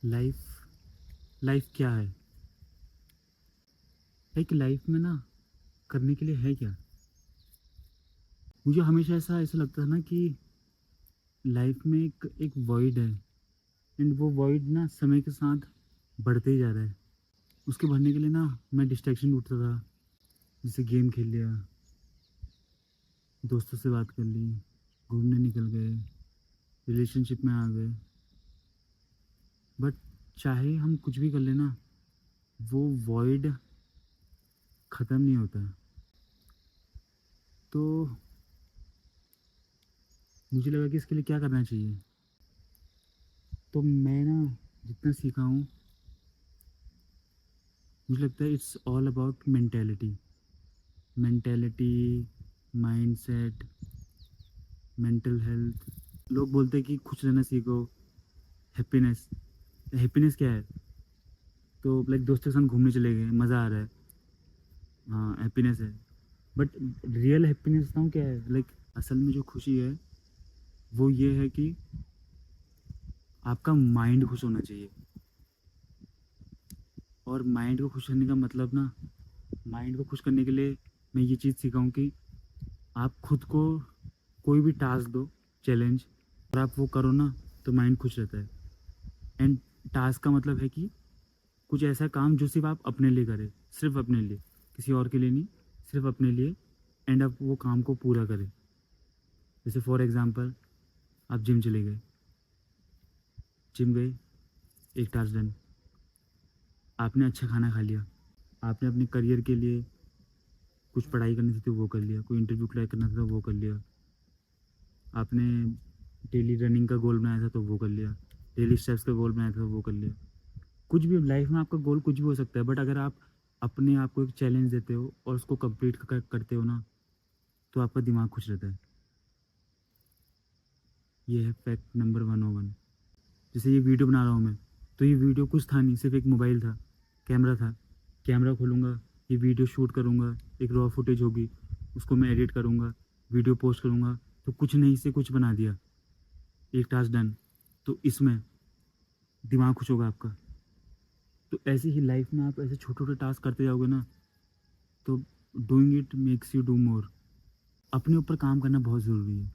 Life life क्या है? Like life में ना करने के लिए है क्या? मुझे हमेशा ऐसा ऐसा लगता था ना कि लाइफ में एक वॉइड है। एंड वो वॉइड ना समय के साथ बढ़ते ही जा रहा है। उसके भरने के लिए ना मैं डिस्ट्रैक्शन ढूंढता था। जैसे गेम खेल लिया, दोस्तों से बात कर ली, घूमने निकल गए, रिलेशनशिप में आ गए। बट चाहे हम कुछ भी कर लेना, वो वॉइड ख़त्म नहीं होता। तो मुझे लगा कि इसके लिए क्या करना चाहिए। तो मैं ना जितना सीखा हूँ, मुझे लगता है it's all about mentality. Mentality, mindset, mental health. लोग बोलते हैं कि खुश रहना सीखो, हैप्पीनेस। हैप्पीनेस क्या है? तो लाइक दोस्तों के साथ घूमने चले गए, मज़ा आ रहा है, हाँ हैप्पीनेस है। बट रियल हैप्पीनेस बताऊँ क्या है? लाइक असल में जो खुशी है वो ये है कि आपका माइंड खुश होना चाहिए। और माइंड को खुश करने का मतलब ना, माइंड को खुश करने के लिए मैं ये चीज़ सीखा हूँ कि आप खुद को कोई भी टास्क दो, चैलेंज, और आप वो करो ना तो माइंड खुश रहता है। एंड टास्क का मतलब है कि कुछ ऐसा काम जो सिर्फ आप अपने लिए करें, सिर्फ अपने लिए, किसी और के लिए नहीं, सिर्फ अपने लिए। एंड आप वो काम को पूरा करें। जैसे फॉर एग्जांपल, आप जिम चले गए, जिम गए, एक टास्क डन। आपने अच्छा खाना खा लिया, आपने अपने करियर के लिए कुछ पढ़ाई करनी थी तो वो कर लिया, कोई इंटरव्यू क्रैक करना था तो वो कर लिया, आपने डेली रनिंग का गोल बनाया था तो वो कर लिया, डेली स्टेप्स का गोल बनाया था तो वो कर लिया। कुछ भी लाइफ में आपका गोल कुछ भी हो सकता है, बट अगर आप अपने आप को एक चैलेंज देते हो और उसको कंप्लीट करते हो ना, तो आपका दिमाग खुश रहता है। ये है फैक्ट नंबर 101। जैसे ये वीडियो बना रहा हूँ मैं, तो ये वीडियो कुछ था नहीं, सिर्फ एक मोबाइल था, कैमरा था। कैमरा खोलूँगा, ये वीडियो शूट करूँगा, एक रॉ फुटेज होगी, उसको मैं एडिट करूँगा, वीडियो पोस्ट करूँगा, तो कुछ नहीं से कुछ बना दिया, एक टास्क डन। तो इसमें दिमाग खुश होगा आपका। तो ऐसे ही लाइफ में आप ऐसे छोटे छोटे टास्क करते जाओगे ना, तो doing it makes you do more. अपने ऊपर काम करना बहुत ज़रूरी है,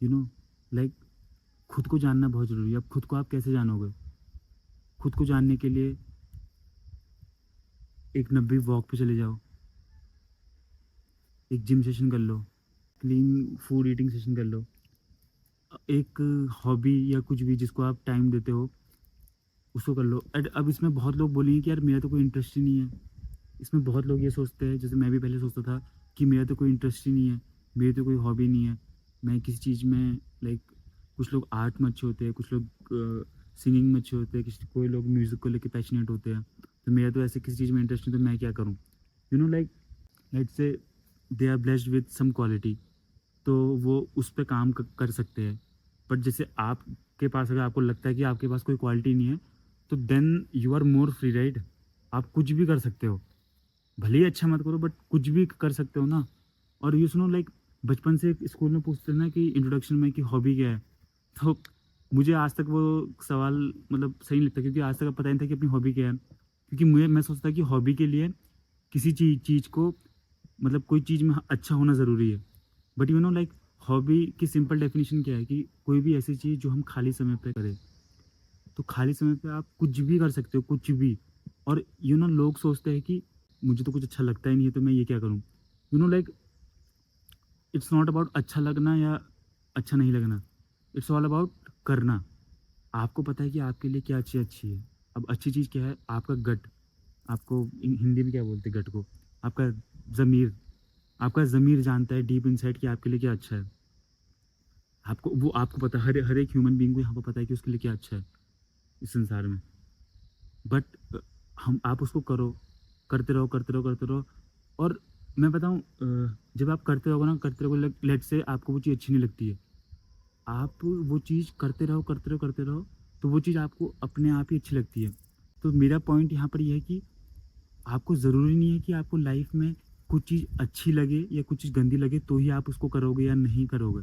यू नो। लाइक खुद को जानना बहुत ज़रूरी है। अब खुद को आप कैसे जानोगे? खुद को जानने के लिए एक 90 वॉक पे चले जाओ, एक जिम सेशन कर लो, क्लीन फूड ईटिंग सेशन कर लो, एक हॉबी या कुछ भी जिसको आप टाइम देते हो उसको कर लो। एंड अब इसमें बहुत लोग बोलेंगे कि यार मेरा तो कोई इंटरेस्ट ही नहीं है। इसमें बहुत लोग ये सोचते हैं, जैसे मैं भी पहले सोचता था कि मेरा तो कोई इंटरेस्ट ही नहीं है, मेरी तो कोई हॉबी नहीं है, मैं किसी चीज़ में लाइक, कुछ लोग आर्ट में अच्छे होते हैं, कुछ लोग सिंगिंग में अच्छे होते हैं, किसी कोई लोग म्यूज़िक को लेकर पैशनेट होते हैं। तो मेरा तो ऐसे किसी चीज़ में इंटरेस्ट नहीं, तो मैं क्या करूँ? You know, like let's say they are blessed with some quality, तो वो उस पे काम कर सकते हैं। बट जैसे आपके पास, अगर आपको लगता है कि आपके पास कोई क्वालिटी नहीं है, तो then you are more free, right? आप कुछ भी कर सकते हो, भले ही अच्छा मत करो बट कुछ भी कर सकते हो ना। और यू सुनो, लाइक बचपन से स्कूल में पूछते हैं ना कि इंट्रोडक्शन में कि हॉबी क्या है, तो मुझे आज तक वो सवाल मतलब सही नहीं लगता, क्योंकि आज तक पता नहीं था कि अपनी हॉबी क्या है। क्योंकि मैं सोचता कि हॉबी के लिए किसी चीज़ को, मतलब कोई चीज़ में अच्छा होना ज़रूरी है। But you know, like hobby की सिंपल डेफिनेशन क्या है कि कोई भी ऐसी चीज़ जो हम खाली समय पे करें। तो खाली समय पे आप कुछ भी कर सकते हो, कुछ भी। और यू नो, लोग सोचते हैं कि मुझे तो कुछ अच्छा लगता ही नहीं है तो मैं ये क्या करूँ। You know, like it's not about अच्छा लगना या अच्छा नहीं लगना, इट्स ऑल अबाउट करना। आपको पता है कि आपके लिए क्या चीज़ अच्छी है। अब अच्छी चीज़ क्या है? आपका गट। आपको हिंदी में क्या बोलते हैं गट को? आपका ज़मीर। आपका ज़मीर जानता है डीप इनसाइड कि आपके लिए क्या अच्छा है। आपको वो आपको पता है, हर हर एक ह्यूमन बीइंग को यहाँ पर पता है कि उसके लिए क्या अच्छा है इस संसार में। बट हम आप उसको करो, करते रहो, करते रहो, करते रहो। और मैं बताऊँ, जब आप करते रहोगे ना, करते रहोगे, लेट से आपको वो चीज़ अच्छी नहीं लगती है, आप वो चीज़ करते रहो, करते रहो, करते रहो, तो वो चीज़ आपको अपने आप ही अच्छी लगती है। तो मेरा पॉइंट यहाँ पर ये है कि आपको ज़रूरी नहीं है कि आपको लाइफ में कुछ चीज़ अच्छी लगे या कुछ चीज़ गंदी लगे तो ही आप उसको करोगे या नहीं करोगे।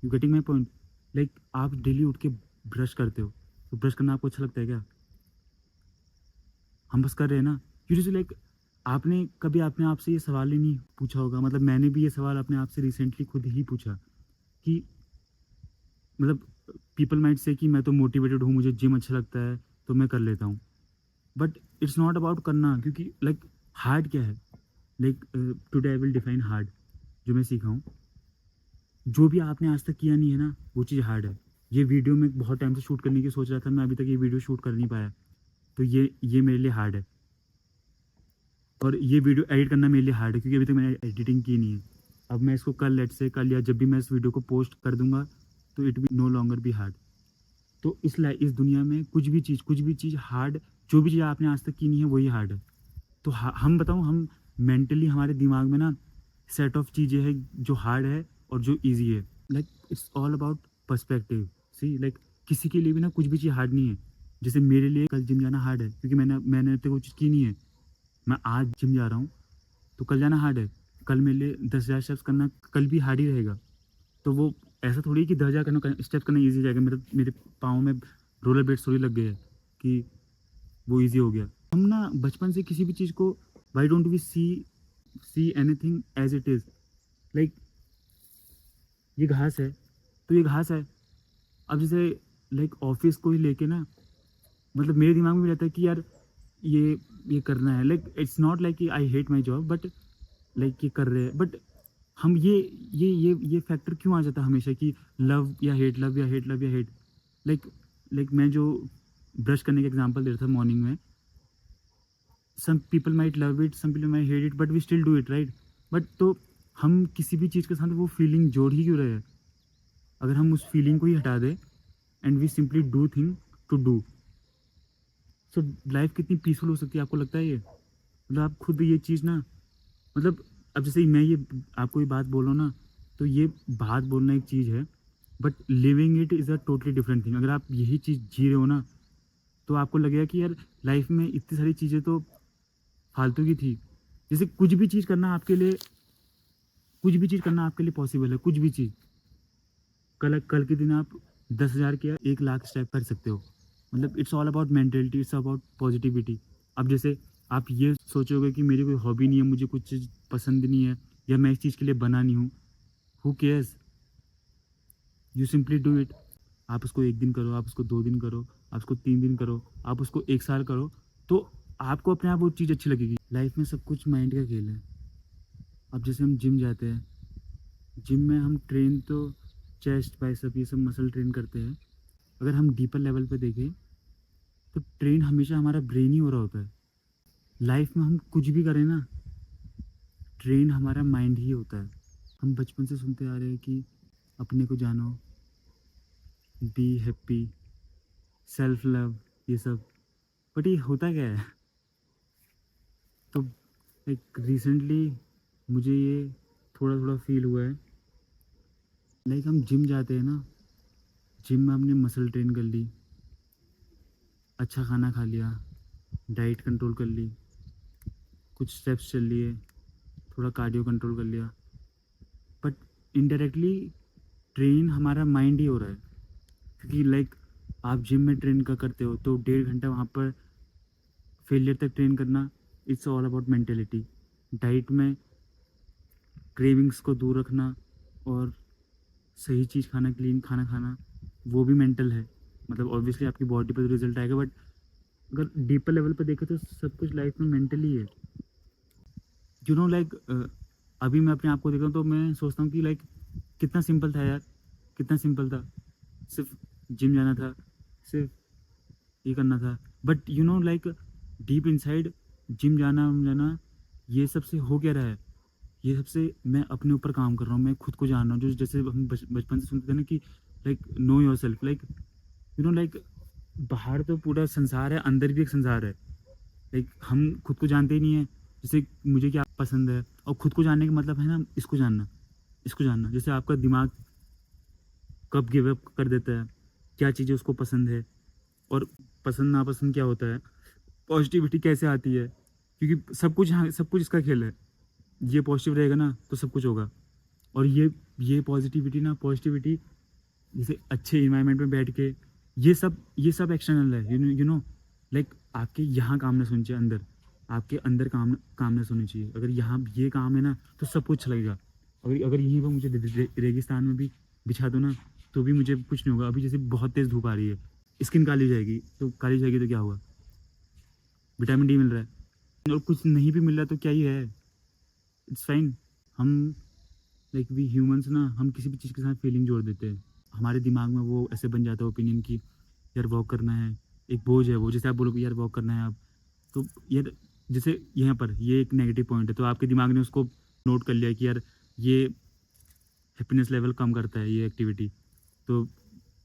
You getting my point? Like आप डेली उठ के ब्रश करते हो, तो ब्रश करना आपको अच्छा लगता है क्या? हम बस कर रहे हैं ना। यू जस्ट लाइक आपने कभी अपने आप से ये सवाल ही नहीं पूछा होगा, मतलब मैंने भी ये सवाल अपने आप से रिसेंटली खुद ही पूछा कि मतलब पीपल माइट से कि मैं तो मोटिवेटेड हूँ, मुझे जिम अच्छा लगता है तो मैं कर लेता हूँ। बट इट्स नॉट अबाउट करना, क्योंकि लाइक हार्ड क्या है? Like today I will define hard. जो मैं सीखा हूँ, जो भी आपने आज तक किया नहीं है ना, वो चीज़ हार्ड है। ये वीडियो मैं बहुत टाइम से शूट करने की सोच रहा था, मैं अभी तक ये वीडियो शूट कर नहीं पाया, तो ये मेरे लिए हार्ड है। और ये वीडियो एडिट करना मेरे लिए हार्ड है, क्योंकि अभी तक मैंने एडिटिंग की नहीं है। अब मैं इसको कल, लेट से कल या जब भी मैं इस वीडियो को पोस्ट कर दूंगा, तो it will no longer be hard. तो इस दुनिया में कुछ भी चीज़ हार्ड, जो भी चीज़ आपने आज तक की नहीं है वही हार्ड है। तो हम बताऊँ, हम मेंटली हमारे दिमाग में ना सेट ऑफ चीज़ें हैं जो हार्ड है और जो इजी है। Like it's all about perspective. See like किसी के लिए भी ना कुछ भी चीज़ हार्ड नहीं है। जैसे मेरे लिए कल जिम जाना हार्ड है, क्योंकि मैंने तो वो चीज़ की नहीं है। मैं आज जिम जा रहा हूँ, तो कल जाना हार्ड है। कल मेरे लिए 10,000 स्टेप्स करना कल भी हार्ड ही रहेगा। तो वो ऐसा थोड़ी है कि 10,000 स्टेप्स करना ईजी जाएगा। मेरे पाँव में रोलर ब्लेड्स थोड़ी लग गए हैं कि वो ईजी हो गया। हम ना बचपन से किसी भी चीज़ को, why don't we see anything as it is. Like ये घास है तो ये घास है। अब जैसे लाइक ऑफिस को ही लेके ना, मतलब मेरे दिमाग में भी रहता है कि यार ये ये करना है। लाइक इट्स नॉट लाइक कि I hate my job, but like ये कर रहे हैं। बट हम ये फैक्टर क्यों आ जाता है हमेशा कि लव या हेट, लव या हेट, लव या हेट। लाइक मैं जो ब्रश करने का एग्जांपल दे रहा था मॉर्निंग में, some people might love it, some people might hate it, but we still do it, right? But तो हम किसी भी चीज़ के साथ वो फीलिंग जोड़ ही क्यों रहे हैं? अगर हम उस फीलिंग को ही हटा दें and we simply do thing to do, so life कितनी पीसफुल हो सकती है, आपको लगता है ये? मतलब आप खुद ये चीज़ ना, मतलब अब जैसे मैं ये आपको ये बात बोल रहा हूँ ना, तो ये बात बोलना एक चीज़ है, but living it is a totally different thing. अगर आप यही चीज़ जी रहे हो ना, तो आपको लगेगा कि यार लाइफ में इतनी सारी चीज़ें तो फालतू की थी। जैसे कुछ भी चीज़ करना आपके लिए पॉसिबल है, कुछ भी चीज़। कल कल के दिन आप 10,000 क्या 1 लाख स्टेप कर सकते हो। मतलब it's all about mentality, it's about positivity. अब जैसे आप ये सोचोगे कि मेरी कोई हॉबी नहीं है, मुझे कुछ चीज़ पसंद नहीं है, या मैं इस चीज़ के लिए बना नहीं हूँ, who cares? You simply do it. आप उसको 1 दिन करो, आप उसको 2 दिन करो, आप उसको 3 दिन करो, आप उसको 1 साल करो, तो आपको अपने आप वो चीज़ अच्छी लगेगी। लाइफ में सब कुछ माइंड का खेल है। अब जैसे हम जिम जाते हैं, जिम में हम ट्रेन तो चेस्ट, बाइसेप, ये सब मसल ट्रेन करते हैं। अगर हम डीपर लेवल पे देखें, तो ट्रेन हमेशा हमारा ब्रेन ही हो रहा होता है। लाइफ में हम कुछ भी करें ना, ट्रेन हमारा माइंड ही होता है। हम बचपन से सुनते आ रहे हैं कि अपने को जानो, बी हैप्पी, सेल्फ लव, ये सब। बट ये होता क्या है? तो लाइक रिसेंटली मुझे ये थोड़ा थोड़ा फील हुआ है। लाइक हम जिम जाते हैं ना, जिम में हमने मसल ट्रेन कर ली, अच्छा खाना खा लिया, डाइट कंट्रोल कर ली, कुछ स्टेप्स चल लिए, थोड़ा कार्डियो कंट्रोल कर लिया, बट इनडायरेक्टली ट्रेन हमारा माइंड ही हो रहा है। क्योंकि लाइक आप जिम में ट्रेन का करते हो, तो 1.5 घंटा वहाँ पर फेलियर तक ट्रेन करना, it's all about mentality. Diet में क्रेविंग्स को दूर रखना और सही चीज़ खाना, क्लीन खाना खाना, वो भी मेंटल है। मतलब ऑब्वियसली आपकी बॉडी पर रिजल्ट आएगा, बट अगर डीपर लेवल पर देखें तो सब कुछ लाइफ में मेंटली है। यू नो लाइक अभी मैं अपने आप को देखता हूँ तो मैं सोचता हूँ कि लाइक कितना सिंपल था यार, कितना सिंपल था। सिर्फ जिम जाना था, सिर्फ ये करना था। But you know like deep inside gym जाना ये सबसे हो क्या रहा है? ये सबसे मैं अपने ऊपर काम कर रहा हूँ, मैं खुद को जान रहा हूँ। जो जैसे हम बचपन से सुनते थे ना कि like know your self, like you know like बाहर तो पूरा संसार है, अंदर भी एक संसार है। लाइक हम खुद को जानते ही नहीं है। जैसे मुझे क्या पसंद है, और खुद को जानने का मतलब है ना इसको जानना, इसको जानना। जैसे आपका दिमाग कब गिव अप कर देता है, क्या चीज़ें उसको पसंद है, और पसंद नापसंद क्या होता है, पॉजिटिविटी कैसे आती है। क्योंकि सब कुछ, हाँ सब कुछ इसका खेल है। ये पॉजिटिव रहेगा ना तो सब कुछ होगा। और ये पॉजिटिविटी जैसे अच्छे इन्वायरमेंट में बैठ के, ये सब एक्सटर्नल है, यू नो लाइक आपके यहाँ कामनेस होनी चाहिए अंदर, आपके अंदर कामनेस होनी चाहिए। अगर यहाँ ये काम है ना तो सब कुछ लगेगा। अगर अगर यहीं पर मुझे रेगिस्तान में भी बिछा दो ना तो भी मुझे कुछ नहीं होगा। अभी जैसे बहुत तेज़ धूप आ रही है, स्किन काली हो जाएगी, तो काली हो जाएगी तो क्या हुआ? विटामिन डी मिल रहा है और कुछ नहीं भी मिल रहा तो क्या ही है, इट्स फाइन। हम लाइक वी ह्यूमंस ना, हम किसी भी चीज़ के साथ फीलिंग जोड़ देते हैं। हमारे दिमाग में वो ऐसे बन जाता है ओपिनियन कि यार वॉक करना है, एक बोझ है वो। जैसे आप बोलोगे यार वॉक करना है आप, तो यार जैसे यहाँ पर ये एक नेगेटिव पॉइंट है, तो आपके दिमाग ने उसको नोट कर लिया कि यार ये हैप्पीनेस लेवल कम करता है ये एक्टिविटी, तो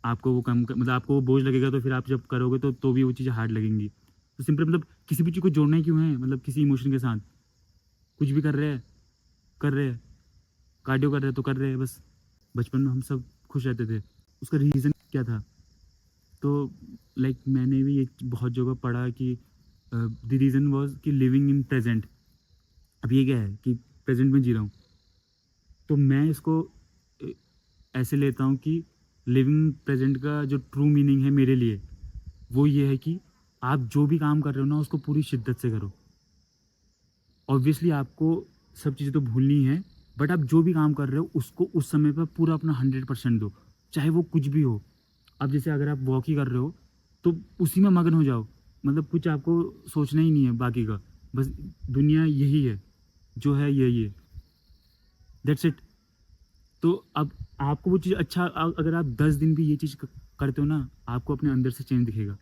आपको वो मतलब आपको वो बोझ लगेगा, तो फिर आप जब करोगे तो भी वो चीज़ें हार्ड लगेंगी। तो सिंपल मतलब किसी भी चीज़ को जोड़ना ही क्यों है, मतलब किसी इमोशन के साथ कुछ भी कर रहे हैं, कार्डियो कर रहे हैं तो कर रहे हैं बस। बचपन में हम सब खुश रहते थे, उसका रीज़न क्या था? तो लाइक मैंने भी एक बहुत जगह पढ़ा कि द रीज़न वाज कि लिविंग इन प्रेजेंट। अब ये क्या है कि प्रेजेंट में जी रहा हूँ, तो मैं इसको अ, ऐसे लेता हूँ कि लिविंग प्रेजेंट का जो ट्रू मीनिंग है मेरे लिए वो ये है कि आप जो भी काम कर रहे हो ना उसको पूरी शिद्दत से करो। ऑब्वियसली आपको सब चीज़ें तो भूलनी है, बट आप जो भी काम कर रहे हो उसको उस समय पर पूरा अपना 100% दो, चाहे वो कुछ भी हो। अब जैसे अगर आप वॉक ही कर रहे हो तो उसी में मगन हो जाओ, मतलब कुछ आपको सोचना ही नहीं है बाकी का, बस दुनिया यही है, जो है यही है, दैट्स इट। तो अब आपको वो चीज़ अच्छा, अगर आप 10 दिन भी ये चीज़ करते हो ना, आपको अपने अंदर से चेंज दिखेगा।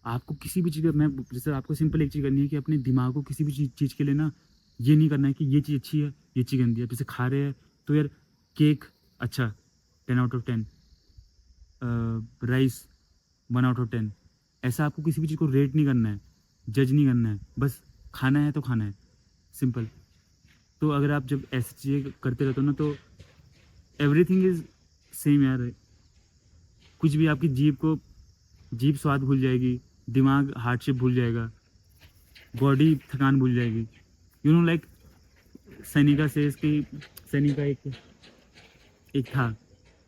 आपको किसी भी चीज़ मैं जैसे आपको सिंपल एक चीज़ करनी है कि अपने दिमाग को किसी भी चीज़ के लिए ना ये नहीं करना है कि ये चीज़ अच्छी है, ये चीज़ गंदी है। जैसे खा रहे हैं तो यार केक अच्छा 10 out of 10, rice 1 out of 10, ऐसा आपको किसी भी चीज़ को रेट नहीं करना है, जज नहीं करना है, बस खाना है तो खाना है, सिंपल। तो अगर आप जब ऐसी चीज़ें करते रहते हो ना तो एवरीथिंग इज़ सेम यार। कुछ भी आपकी जीभ स्वाद भूल जाएगी, दिमाग हार्डशिप भूल जाएगा, बॉडी थकान भूल जाएगी। You know like Seneca says की, सैनिका एक था,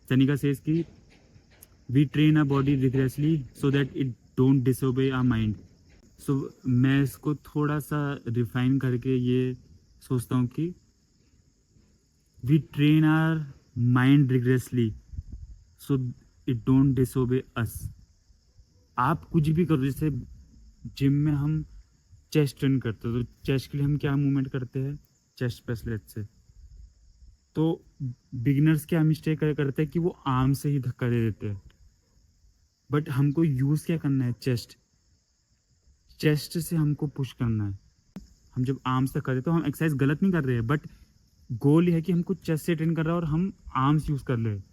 सैनिका सेज की we train a body rigorously so that it don't disobey our mind. सो मैं इसको थोड़ा सा रिफाइन करके ये सोचता हूँ कि we train our mind rigorously so it don't disobey us. आप कुछ भी करो, जैसे जिम में हम चेस्ट ट्रेन करते हो तो चेस्ट के लिए हम क्या मूवमेंट करते हैं, चेस्ट प्रेस लेट से। तो बिगिनर्स क्या मिस्टेक करते हैं कि वो आर्म से ही धक्का दे देते हैं, बट हमको यूज़ क्या करना है, चेस्ट, चेस्ट से हमको पुश करना है। हम जब आर्म्स तक कर रहे हैं तो हम एक्सरसाइज गलत नहीं कर रहे हैं, बट गोल ये है कि हमको चेस्ट से ट्रेन कर रहा है और हम आर्म्स यूज़ कर रहे हैं।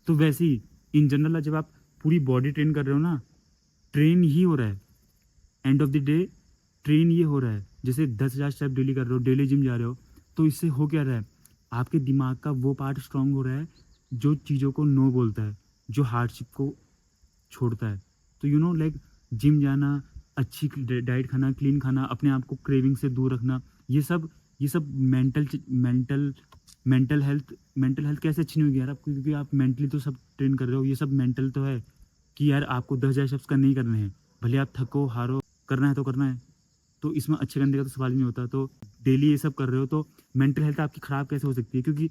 तो वैसे ही इन जनरल जब आप पूरी बॉडी ट्रेन कर रहे हो ना, ट्रेन ही हो रहा है, end of the day train ये हो रहा है। जैसे 10,000 स्टेप डेली कर रहे हो, डेली जिम जा रहे हो, तो इससे हो क्या रहा है, आपके दिमाग का वो पार्ट स्ट्रांग हो रहा है जो चीज़ों को नो बोलता है, जो हार्डशिप को छोड़ता है। तो यू नो लाइक जिम जाना, अच्छी डाइट खाना, क्लीन खाना, अपने आप को क्रेविंग से दूर रखना, ये सब मेंटल हेल्थ कैसे अच्छी नहीं होगी यार आपको, क्योंकि आप मेंटली तो सब ट्रेन कर रहे हो। ये सब मेंटल तो है कि यार आपको 10,000 स्टेप्स करने ही करने हैं, भले आप थको हारो, करना है तो करना है। तो इसमें अच्छे करने का तो सवाल ही नहीं होता। तो डेली ये सब कर रहे हो तो मेंटल हेल्थ आपकी ख़राब कैसे हो सकती है, क्योंकि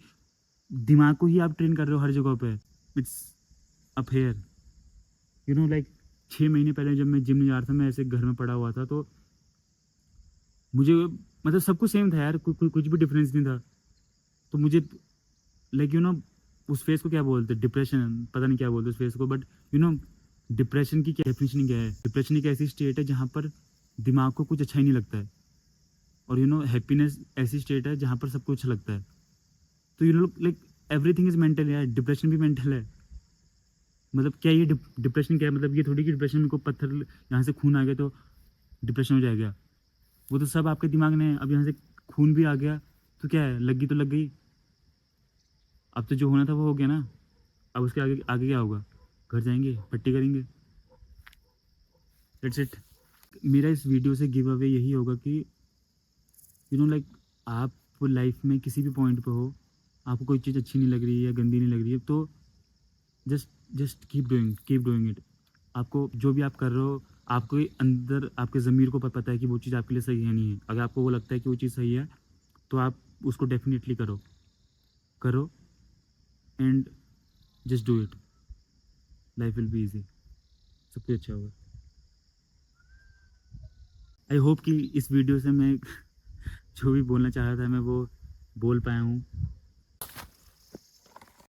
दिमाग को ही आप ट्रेन कर रहे हो हर जगह पे। It's affair, you know like 6 महीने पहले जब मैं जिम नहीं जा रहा था, मैं ऐसे घर में पड़ा हुआ था, तो मुझे मतलब सब कुछ सेम था यार, कुछ भी डिफरेंस नहीं था। तो मुझे लाइक यू नो उस फेस को क्या बोलते हैं, डिप्रेशन, पता नहीं क्या बोलते उस फेस को, बट यू नो डिप्रेशन की क्या डेफिनेशन क्या है? डिप्रेशन एक ऐसी स्टेट है जहाँ पर दिमाग को कुछ अच्छा ही नहीं लगता है, और यू नो हैप्पीनेस ऐसी स्टेट है जहाँ पर सब कुछ अच्छा लगता है। तो you know like everything is mental यार, डिप्रेशन भी मेंटल है। मतलब क्या ये डिप्रेशन क्या है, मतलब ये थोड़ी कि डिप्रेशन में को पत्थर यहाँ से खून आ गया तो डिप्रेशन हो जाएगा। वो तो सब आपके दिमाग ने, अब यहाँ से खून भी आ गया तो क्या है, लग गई तो लग गई। अब तो जो होना था वो हो गया ना, अब उसके आगे आगे क्या होगा, घर जाएंगे पट्टी करेंगे, दैट्स इट। मेरा इस वीडियो से गिव अवे यही होगा कि यू नो लाइक आप लाइफ में किसी भी पॉइंट पे हो, आपको कोई चीज़ अच्छी नहीं लग रही है या गंदी नहीं लग रही है, तो just just keep doing it. आपको जो भी आप कर रहे हो, आपके अंदर आपके ज़मीर को पता है कि वो चीज़ आपके लिए सही है नहीं है। अगर आपको वो लगता है कि वो चीज़ सही है, तो आप उसको डेफ़िनिटली करो। करो and just do it. Life will be easy, सब कुछ अच्छा होगा। आई होप कि इस वीडियो से मैं जो भी बोलना चाह रहा था मैं वो बोल पाया हूँ।